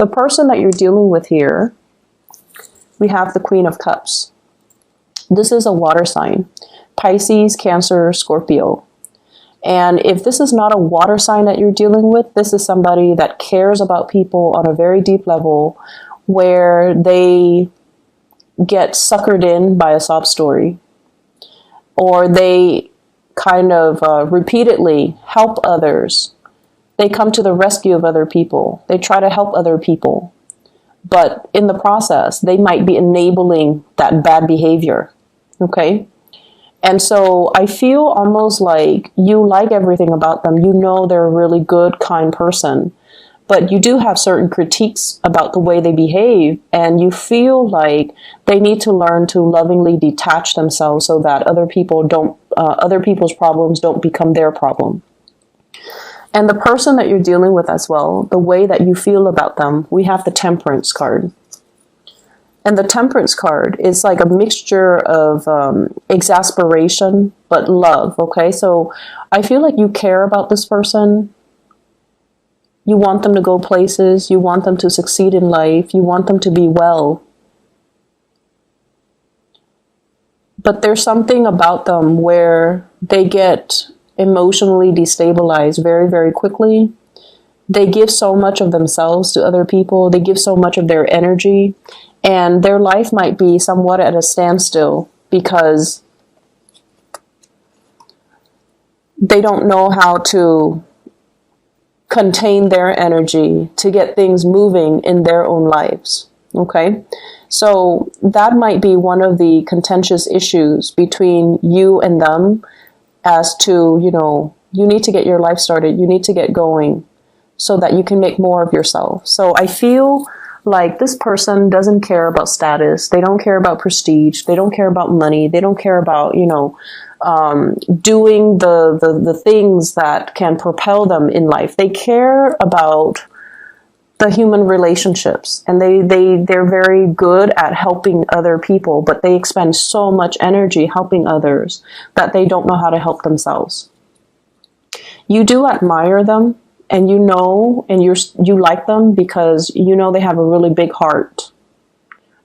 The person that you're dealing with here, we have the Queen of Cups. This is a water sign. Pisces, Cancer, Scorpio. And if this is not a water sign that you're dealing with, this is somebody that cares about people on a very deep level, where they get suckered in by a sob story, or they kind of repeatedly help others. They come to the rescue of other people. They try to help other people. But in the process, they might be enabling that bad behavior. Okay? And so I feel almost like you like everything about them. You know they're a really good, kind person. But you do have certain critiques about the way they behave. And you feel like they need to learn to lovingly detach themselves so that other people's problems don't become their problem. And the person that you're dealing with as well, the way that you feel about them, we have the Temperance card. And the Temperance card is like a mixture of exasperation, but love, okay? So I feel like you care about this person. You want them to go places. You want them to succeed in life. You want them to be well. But there's something about them where they get emotionally destabilized very, very quickly. They give so much of themselves to other people. They give so much of their energy. And their life might be somewhat at a standstill because they don't know how to contain their energy to get things moving in their own lives. Okay? So that might be one of the contentious issues between you and them, as to, you need to get your life started. You need to get going so that you can make more of yourself. So I feel like this person doesn't care about status. They don't care about prestige. They don't care about money. They don't care about, doing the things that can propel them in life. They care about the human relationships, and they're very good at helping other people, but they expend so much energy helping others that they don't know how to help themselves. You do admire them, and you like them because they have a really big heart,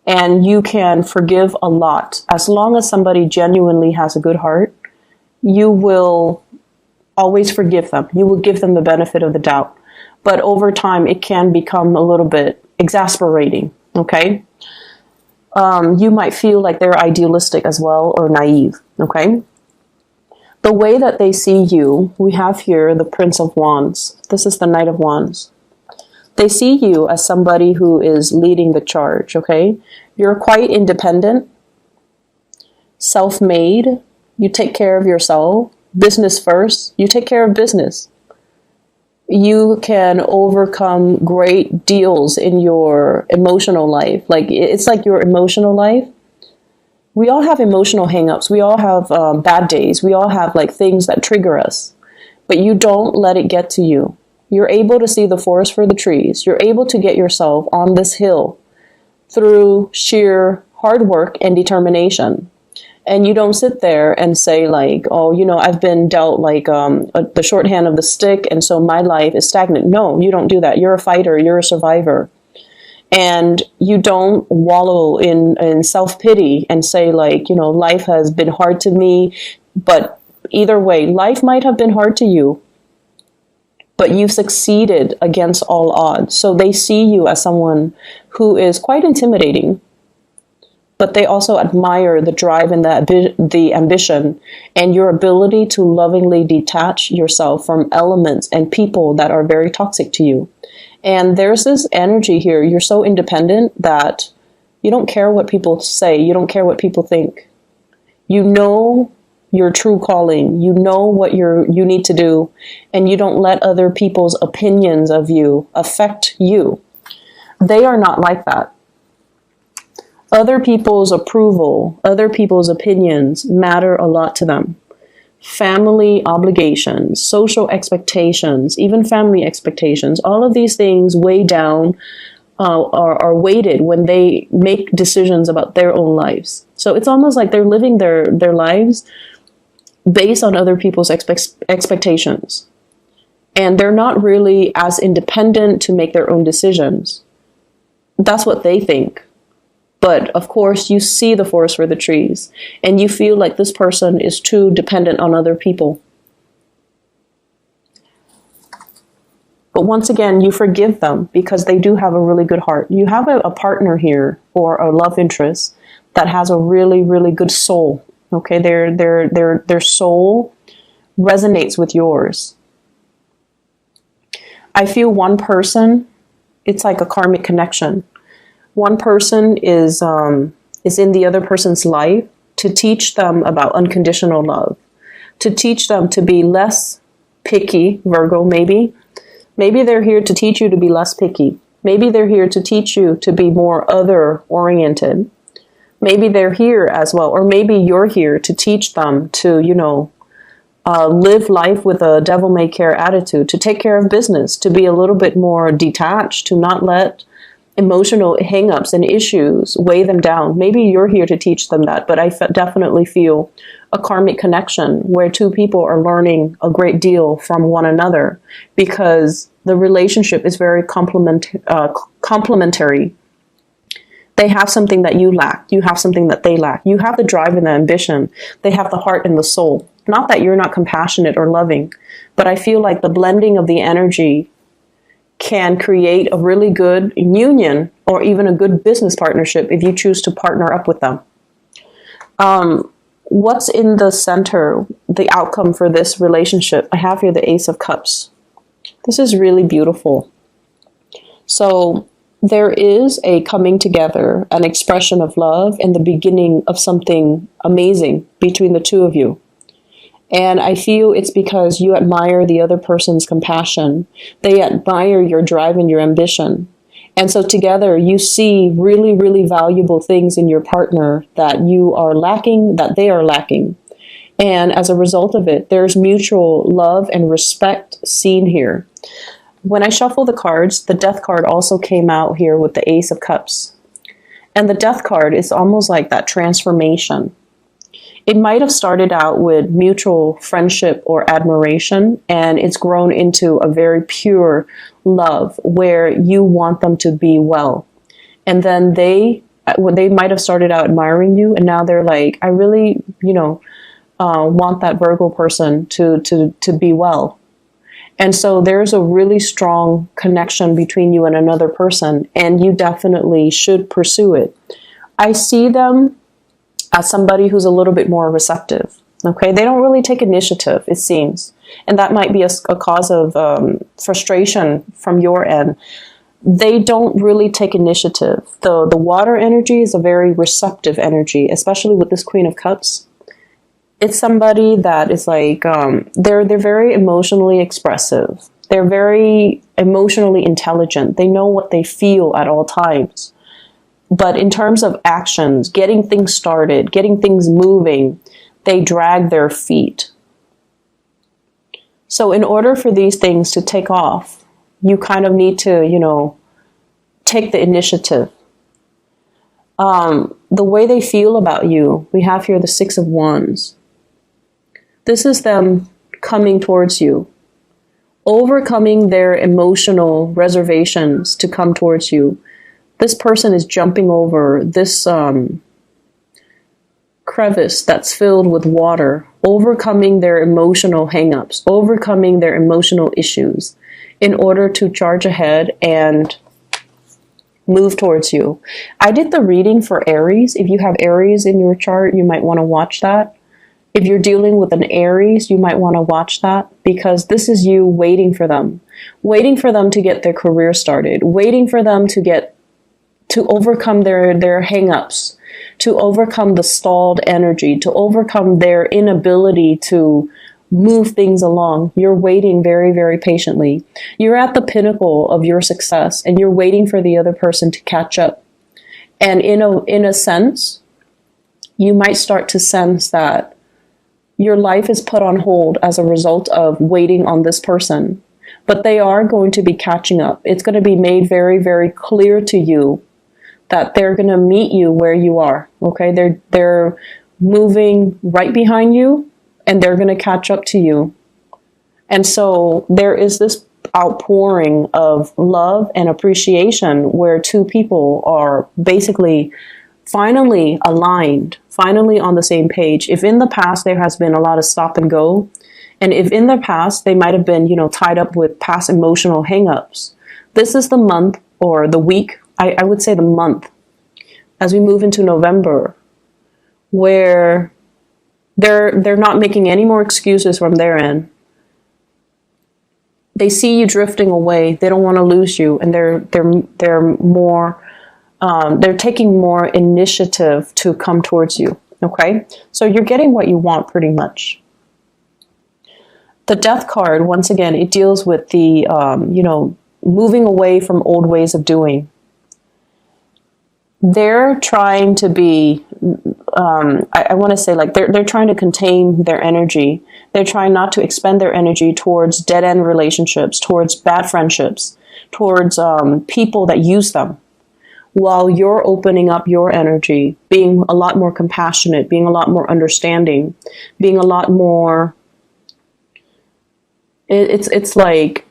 and you can forgive a lot. As long as somebody genuinely has a good heart, you will always forgive them. You will give them the benefit of the doubt. But over time, it can become a little bit exasperating, okay? You might feel like they're idealistic as well, or naive, okay? The way that they see you, we have here the Prince of Wands. This is the Knight of Wands. They see you as somebody who is leading the charge, okay? You're quite independent, self-made. You take care of yourself. Business first. You take care of business. You can overcome great deals in your emotional life. Like, it's like your emotional life. We all have emotional hangups. We all have bad days. We all have things that trigger us, but you don't let it get to you. You're able to see the forest for the trees. You're able to get yourself on this hill through sheer hard work and determination. And you don't sit there and say I've been dealt the shorthand of the stick, and so my life is stagnant. No, you don't do that. You're a fighter. You're a survivor. And you don't wallow in self-pity and say life has been hard to me. But either way, life might have been hard to you, but you've succeeded against all odds. So they see you as someone who is quite intimidating, but they also admire the drive and the ambition and your ability to lovingly detach yourself from elements and people that are very toxic to you. And there's this energy here. You're so independent that you don't care what people say. You don't care what people think. You know your true calling. You know what you need to do, and you don't let other people's opinions of you affect you. They are not like that. Other people's approval, other people's opinions matter a lot to them. Family obligations, social expectations, even family expectations, all of these things weigh down, are weighted when they make decisions about their own lives. So it's almost like they're living their lives based on other people's expectations. And they're not really as independent to make their own decisions. That's what they think. But of course, you see the forest for the trees, and you feel like this person is too dependent on other people. But once again, you forgive them because they do have a really good heart. You have a partner here, or a love interest, that has a really, really good soul. Okay, their soul resonates with yours. I feel one person, it's like a karmic connection. One person is in the other person's life to teach them about unconditional love, to teach them to be less picky, Virgo, maybe. Maybe they're here to teach you to be less picky. Maybe they're here to teach you to be more other-oriented. Maybe they're here as well, or maybe you're here to teach them to, live life with a devil-may-care attitude, to take care of business, to be a little bit more detached, to not let emotional hang-ups and issues weigh them down. Maybe you're here to teach them that, but I definitely feel a karmic connection where two people are learning a great deal from one another because the relationship is very complementary. They have something that you lack. You have something that they lack. You have the drive and the ambition. They have the heart and the soul. Not that you're not compassionate or loving, but I feel like the blending of the energy can create a really good union or even a good business partnership if you choose to partner up with them. What's in the center, the outcome for this relationship? I have here the Ace of Cups. This is really beautiful. So there is a coming together, an expression of love, and the beginning of something amazing between the two of you. And I feel it's because you admire the other person's compassion. They admire your drive and your ambition. And so together you see really, really valuable things in your partner that you are lacking, that they are lacking. And as a result of it, there's mutual love and respect seen here. When I shuffle the cards, the Death card also came out here with the Ace of Cups. And the Death card is almost like that transformation. It might have started out with mutual friendship or admiration, and it's grown into a very pure love where you want them to be well. And then they might have started out admiring you, and now they're like, I really, want that Virgo person to be well. And so there's a really strong connection between you and another person, and you definitely should pursue it. I see them as somebody who's a little bit more receptive. Okay, they don't really take initiative, it seems. And that might be a cause of frustration from your end. They don't really take initiative. The water energy is a very receptive energy, especially with this Queen of Cups. It's somebody that is like, they're very emotionally expressive. They're very emotionally intelligent. They know what they feel at all times. But in terms of actions, getting things started, getting things moving, they drag their feet. So in order for these things to take off, you kind of need to, take the initiative. The way they feel about you, we have here the Six of Wands. This is them coming towards you, overcoming their emotional reservations to come towards you. This person is jumping over this crevice that's filled with water, overcoming their emotional hang-ups, overcoming their emotional issues in order to charge ahead and move towards you. I did the reading for Aries. If you have Aries in your chart, you might want to watch that. If you're dealing with an Aries, you might want to watch that because this is you waiting for them to get their career started, waiting for them to overcome their hang-ups, to overcome the stalled energy, to overcome their inability to move things along. You're waiting very, very patiently. You're at the pinnacle of your success and you're waiting for the other person to catch up. And in a sense, you might start to sense that your life is put on hold as a result of waiting on this person. But they are going to be catching up. It's going to be made very, very clear to you that they're going to meet you where you are. Okay, they're moving right behind you, and they're going to catch up to you. And so there is this outpouring of love and appreciation where two people are basically finally aligned, finally on the same page. If in the past there has been a lot of stop and go, and if in the past they might have been, tied up with past emotional hangups, this is the month or the week, I would say the month, as we move into November, where they're not making any more excuses from their end. They see you drifting away. They don't want to lose you, and they're more they're taking more initiative to come towards you. Okay, so you're getting what you want pretty much. The Death card, once again, it deals with the moving away from old ways of doing. They're trying to be, I want to say, like, they're trying to contain their energy. They're trying not to expend their energy towards dead-end relationships, towards bad friendships, towards people that use them, while you're opening up your energy, being a lot more compassionate, being a lot more understanding, being a lot more, it's like,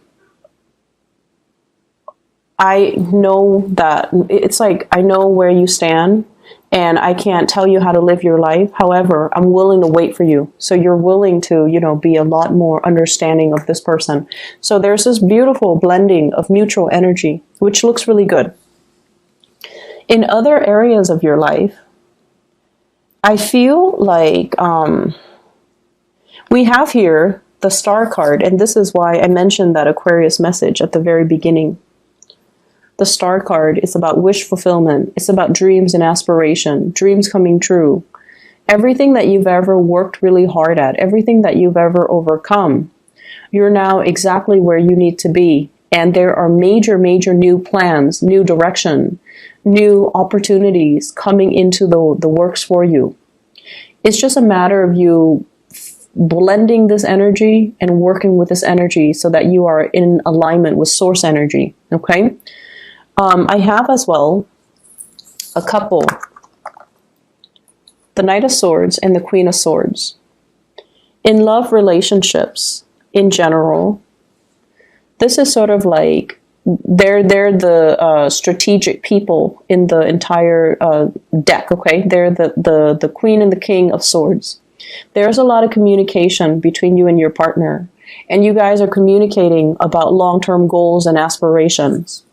I know that it's like, I know where you stand and I can't tell you how to live your life. However, I'm willing to wait for you. So you're willing to, be a lot more understanding of this person. So there's this beautiful blending of mutual energy, which looks really good. In other areas of your life, I feel like we have here the Star card. And this is why I mentioned that Aquarius message at the very beginning. The Star card is about wish fulfillment. It's about dreams and aspiration, dreams coming true. Everything that you've ever worked really hard at, everything that you've ever overcome, you're now exactly where you need to be. And there are major, major new plans, new direction, new opportunities coming into the works for you. It's just a matter of you blending this energy and working with this energy so that you are in alignment with source energy. Okay? I have as well a couple, the Knight of Swords and the Queen of Swords. In love relationships in general, this is sort of like they're the strategic people in the entire deck. Okay, they're the Queen and the King of Swords. There's a lot of communication between you and your partner, and you guys are communicating about long-term goals and aspirations.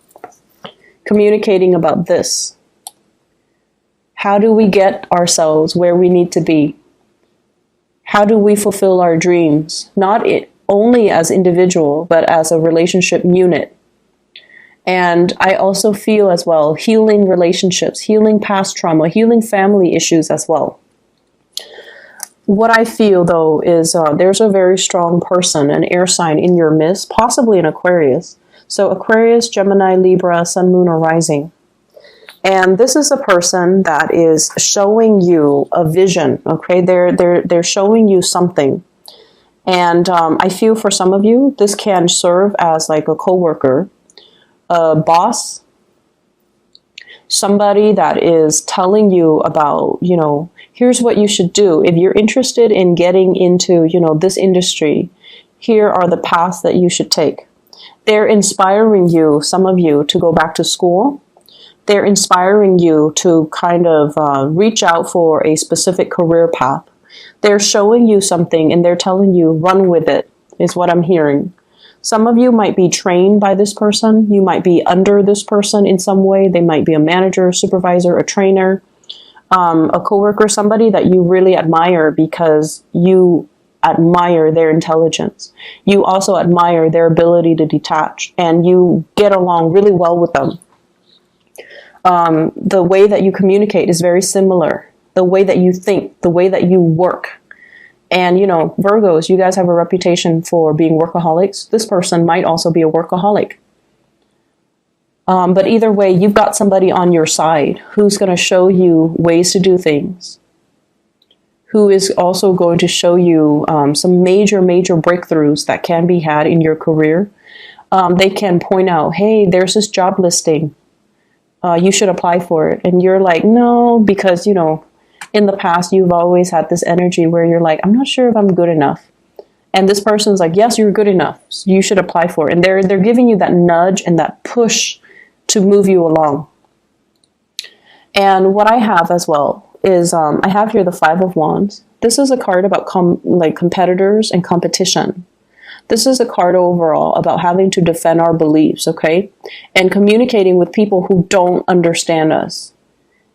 Communicating about this. How do we get ourselves where we need to be? How do we fulfill our dreams? Not only as individual, but as a relationship unit. And I also feel as well healing relationships, healing past trauma, healing family issues as well. What I feel, though, is there's a very strong person, an air sign in your midst, possibly an Aquarius. So Aquarius, Gemini, Libra, Sun, Moon, or Rising. And this is a person that is showing you a vision, okay? They're showing you something. And I feel for some of you, this can serve as like a coworker, a boss, somebody that is telling you about, here's what you should do. If you're interested in getting into, this industry, here are the paths that you should take. They're inspiring you, some of you, to go back to school. They're inspiring you to kind of reach out for a specific career path. They're showing you something and they're telling you, run with it, is what I'm hearing. Some of you might be trained by this person. You might be under this person in some way. They might be a manager, supervisor, a trainer, a coworker, somebody that you really admire because you admire their intelligence. You also admire their ability to detach, and you get along really well with them. The way that you communicate is very similar. The way that you think, the way that you work. And, Virgos, you guys have a reputation for being workaholics. This person might also be a workaholic. But either way, you've got somebody on your side who's going to show you ways to do things, who is also going to show you some major, major breakthroughs that can be had in your career. They can point out, hey, there's this job listing. You should apply for it. And you're like, no, because, in the past, you've always had this energy where you're like, I'm not sure if I'm good enough. And this person's like, yes, you're good enough. You should apply for it. And they're giving you that nudge and that push to move you along. And what I have as well is I have here the Five of Wands. This is a card about competitors and competition. This is a card overall about having to defend our beliefs, okay? And communicating with people who don't understand us.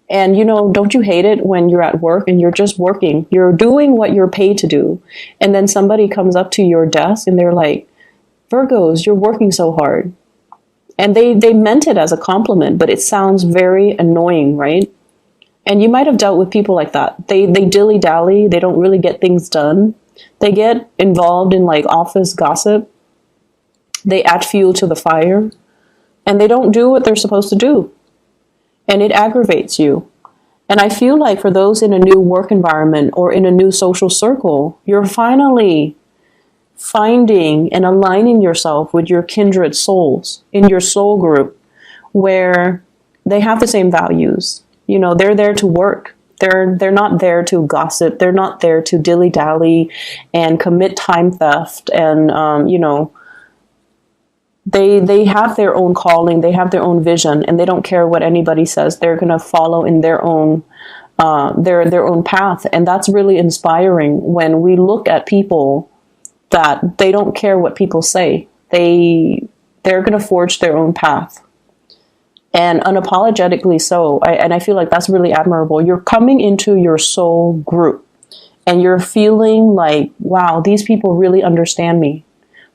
And, don't you hate it when you're at work and you're just working? You're doing what you're paid to do. And then somebody comes up to your desk and they're like, Virgos, you're working so hard. And they meant it as a compliment, but it sounds very annoying, right? And you might have dealt with people like that. They dilly-dally. They don't really get things done. They get involved in office gossip. They add fuel to the fire. And they don't do what they're supposed to do. And it aggravates you. And I feel like for those in a new work environment or in a new social circle, you're finally finding and aligning yourself with your kindred souls in your soul group where they have the same values. They're there to work. They're not there to gossip. They're not there to dilly-dally and commit time theft. And, they have their own calling. They have their own vision, and they don't care what anybody says. They're going to follow in their own their own path. And that's really inspiring when we look at people that they don't care what people say. They're going to forge their own path. And unapologetically so. And I feel like that's really admirable. You're coming into your soul group and you're feeling like, wow, these people really understand me.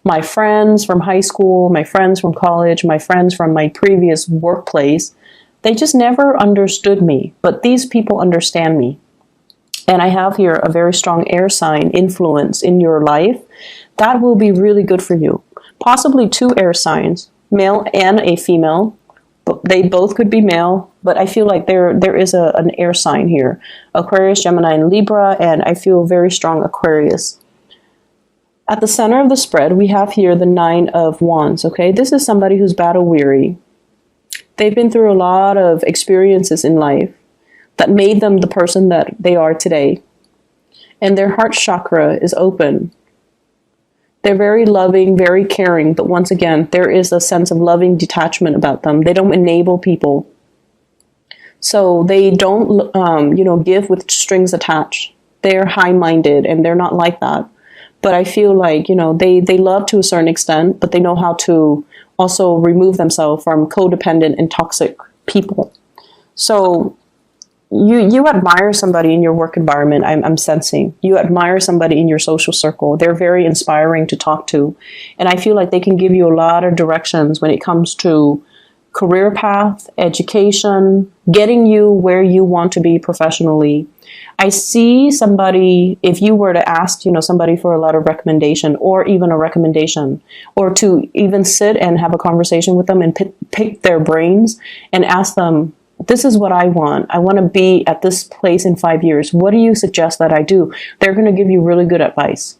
My friends from high school, my friends from college, my friends from my previous workplace, they just never understood me. But these people understand me. And I have here a very strong air sign influence in your life. That will be really good for you. Possibly 2 air signs, male and a female. They both could be male, but I feel like there is an air sign here. Aquarius, Gemini, and Libra, and I feel very strong Aquarius. At the center of the spread, we have here the 9 of Wands, okay? This is somebody who's battle weary. They've been through a lot of experiences in life that made them the person that they are today. And their heart chakra is open. They're very loving, very caring, but once again, there is a sense of loving detachment about them. They don't enable people. So they don't, give with strings attached. They're high-minded, and they're not like that. But I feel like, they love to a certain extent, but they know how to also remove themselves from codependent and toxic people. So you admire somebody in your work environment, I'm sensing. You admire somebody in your social circle. They're very inspiring to talk to. And I feel like they can give you a lot of directions when it comes to career path, education, getting you where you want to be professionally. I see somebody, if you were to ask, somebody for a lot of recommendation or even a recommendation, or to even sit and have a conversation with them and pick their brains and ask them, this is what I want. I want to be at this place in 5 years. What do you suggest that I do? They're going to give you really good advice.